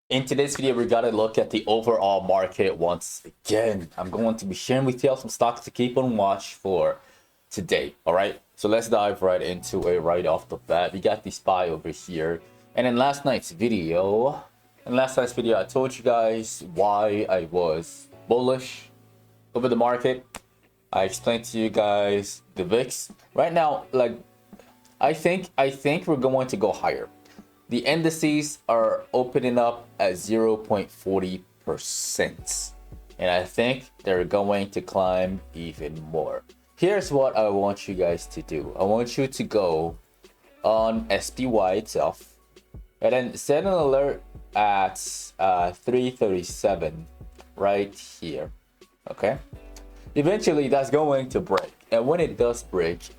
In today's video, we gotta look at the overall market once again. I'm going to be sharing with you some stocks to keep on watch for today. All right, so let's dive right into it right off the bat. We got the SPY over here, and in last night's video, I told you guys why I was bullish over the market. I explained to you guys the VIX. Right now, like I think we're going to go higher. The indices are opening up at 0.40%. And I think they're going to climb even more. Here's what I want you guys to do. I want you to go on SPY itself and then set an alert at 337 right here. Okay? Eventually that's going to break. And when it does break,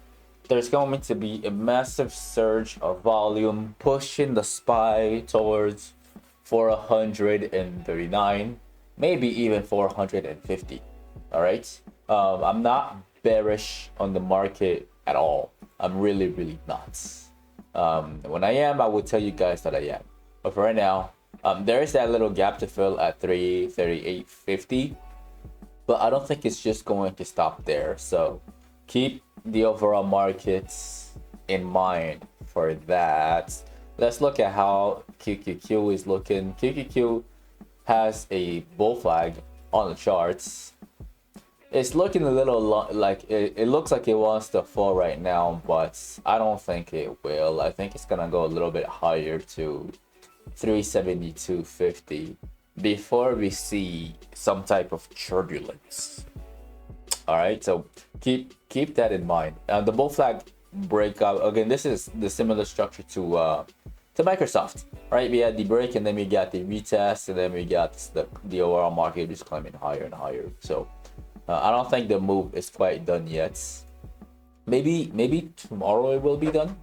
there's going to be a massive surge of volume pushing the SPY towards 439, maybe even 450. All right. I'm not bearish on the market at all. I'm really not. When I am, I will tell you guys that I am. But for right now, there is that little gap to fill at 338.50. But I don't think it's just going to stop there. So keep the overall markets in mind for that. Let's look at how QQQ is looking. QQQ has a bull flag on the charts. It's looking a little like it looks like it wants to fall right now, but I don't think it will. I think it's gonna go a little bit higher to 372.50 before we see some type of turbulence. All right, so keep that in mind. The bull flag breakout again. This is the similar structure to Microsoft, right? We had the break, and then we got the retest, and then we got the overall market just climbing higher and higher. So I don't think the move is quite done yet. Maybe tomorrow it will be done,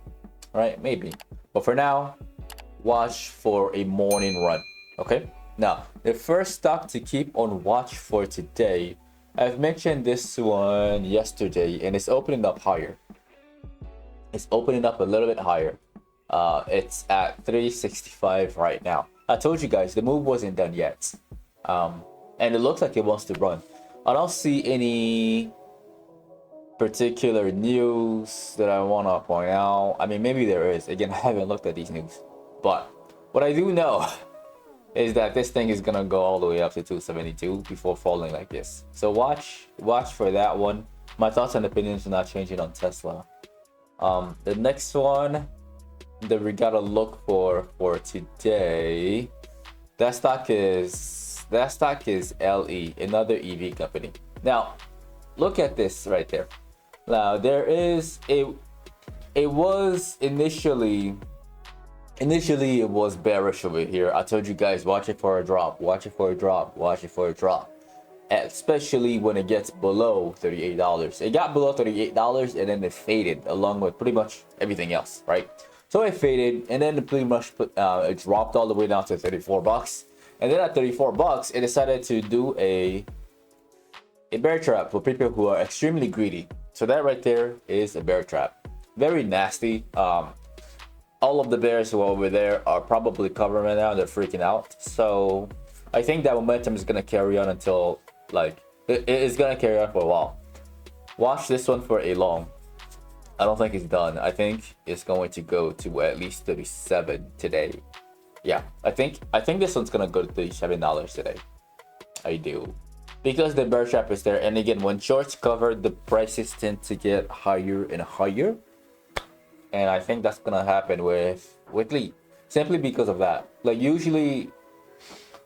right? Maybe. But for now, watch for a morning run. Okay. Now the first stock to keep on watch for today. I've mentioned this one yesterday, and it's opening up higher. It's opening up a little bit higher. It's at 365 right now. I told you guys the move wasn't done yet, and it looks like it wants to run. I don't see any particular news that I want to point out. I mean, maybe there is. Again, I haven't looked at these news, but what I do know is that this thing is gonna go all the way up to 272 before falling like this. So watch for that one. My thoughts and opinions are not changing on Tesla. The next one that we gotta look for today, that stock is LE, another EV company. Now look at this right there. Now there is it was initially it was bearish over here. I told you guys, watch it for a drop, especially when it gets below $38. It got below $38 and then it faded along with pretty much everything else, right? So it faded, and then it pretty much it dropped all the way down to $34, and then at $34 it decided to do a bear trap for people who are extremely greedy. So that right there is a bear trap, very nasty. All of the bears who are over there are probably covering right now. They're freaking out. So I think that momentum is going to carry on until, like, it's going to carry on for a while. Watch this one for a long. I don't think it's done. I think it's going to go to at least 37 today. Yeah, I think this one's going to go to $37 today. I do. Because the bear trap is there. And again, when shorts cover, the prices tend to get higher and higher. And I think that's gonna happen with Lee, simply because of that. Like usually,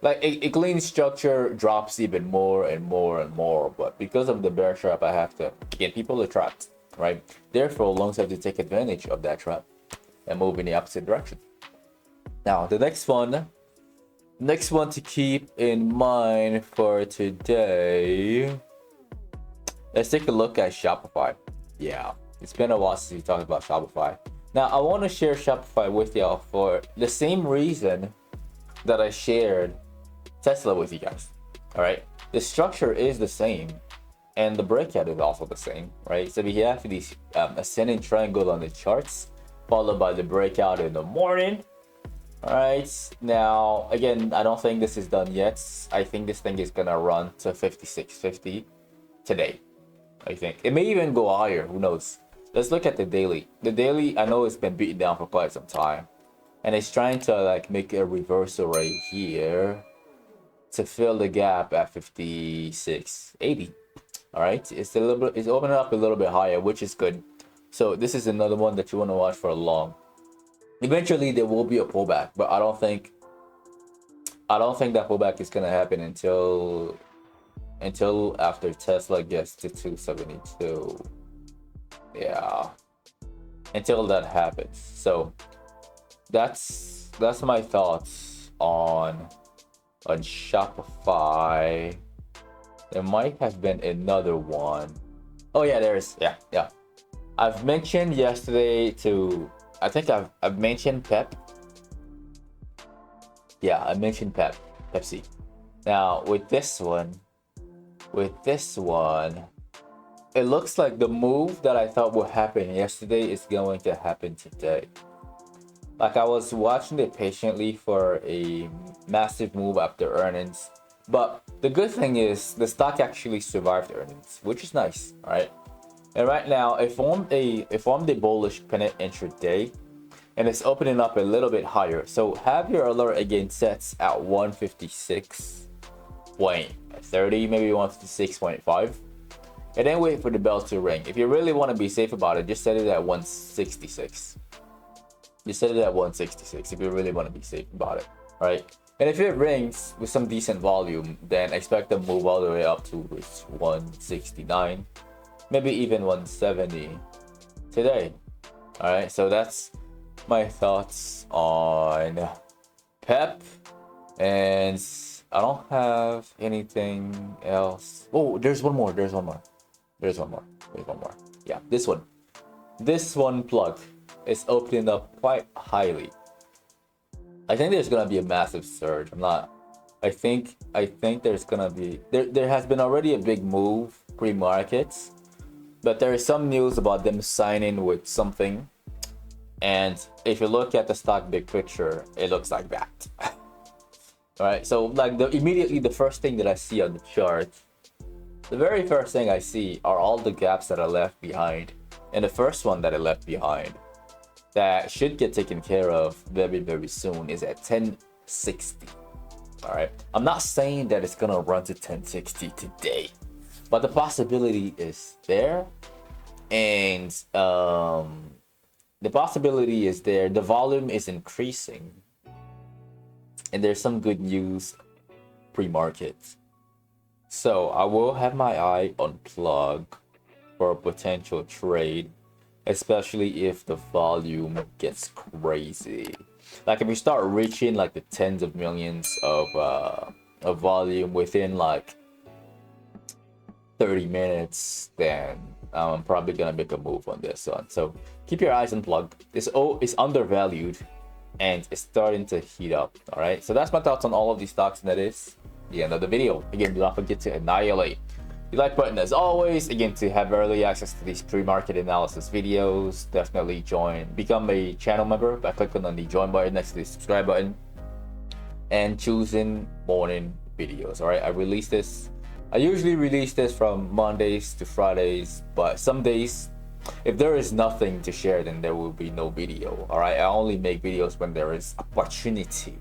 like a clean structure drops even more and more and more. But because of the bear trap, I have to, again, people are trapped, right? Therefore, longs have to take advantage of that trap and move in the opposite direction. Now, the next one to keep in mind for today. Let's take a look at Shopify. Yeah. It's been a while since we talked about Shopify. Now, I want to share Shopify with y'all for the same reason that I shared Tesla with you guys. All right. The structure is the same, and the breakout is also the same, right? So we have these ascending triangle on the charts, followed by the breakout in the morning, All right, now again, I don't think this is done yet. I think this thing is gonna run to 56.50 today. I think it may even go higher. Who knows? Let's look at the daily. The daily, I know it's been beaten down for quite some time, and it's trying to like make a reversal right here to fill the gap at 56.80. All right, it's a little bit, it's opening up a little bit higher, which is good. So this is another one that you want to watch for a long. Eventually there will be a pullback, but I don't think that pullback is gonna happen until after Tesla gets to 272. Yeah, until that happens. So that's my thoughts on Shopify. There might have been another one. Oh yeah, there is. Yeah. I've mentioned yesterday to, I think I've mentioned Pep. Yeah, I mentioned Pepsi. Now with this one, it looks like the move that I thought would happen yesterday is going to happen today. Like, I was watching it patiently for a massive move after earnings. But the good thing is the stock actually survived earnings, which is nice, right? And right now, it formed a bullish pennant intraday, and it's opening up a little bit higher. So have your alert again sets at 156.30, maybe 156.5. And then wait for the bell to ring. If you really want to be safe about it, just set it at 166. You set it at 166 if you really want to be safe about it, right? And if it rings with some decent volume, then expect to move all the way up to 169, maybe even 170 today. All right, so that's my thoughts on Pep, and I don't have anything else. Oh, there's one more. Yeah, this one plug is opening up quite highly. I think there's gonna be a massive surge. I think there's gonna be, there has been already a big move pre-markets, but there is some news about them signing with something. And if you look at the stock big picture, it looks like that. All right, so like immediately the first thing that I see on the chart, the very first thing I see are all the gaps that are left behind. And the first one that I left behind that should get taken care of very, very soon is at 1060. All right, I'm not saying that it's gonna run to 1060 today, but the possibility is there. And the possibility is there. The volume is increasing, and there's some good news pre-market. So I will have my eye on plug for a potential trade, especially if the volume gets crazy. Like if we start reaching like the tens of millions of volume within like 30 minutes, then I'm probably gonna make a move on this one. So keep your eyes on plug. This is undervalued and it's starting to heat up. All right, so that's my thoughts on all of these stocks, and that is the end of the video. Again, do not forget to annihilate the like button as always. Again, to have early access to these pre-market analysis videos, definitely become a channel member by clicking on the join button next to the subscribe button and choosing morning videos. All right, I usually release this from Mondays to Fridays, but some days, if there is nothing to share, then there will be no video. All right, I only make videos when there is opportunity.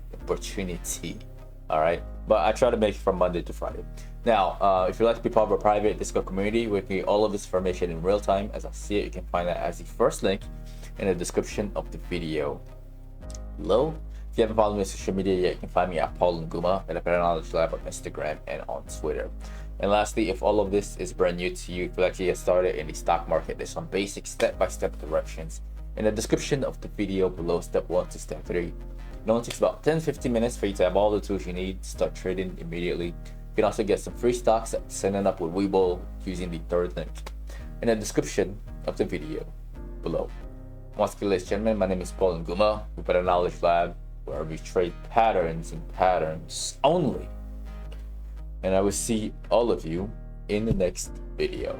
All right, but I try to make it from Monday to Friday. Now, if you'd like to be part of a private Discord community with me, all of this information in real time as I see it, you can find that as the first link in the description of the video below. If you haven't followed me on social media yet, you can find me at NGumah at the Patternology Lab on Instagram and on Twitter. And lastly, if all of this is brand new to you, if you'd like to get started in the stock market, there's some basic step-by-step directions in the description of the video below, step 1 to step 3. It only takes about 10-15 minutes for you to have all the tools you need to start trading immediately. You can also get some free stocks signing up with Webull using the third link in the description of the video below. Once again, ladies and gentlemen, my name is NGumah with Patternology Lab, where we trade patterns and patterns only. And I will see all of you in the next video.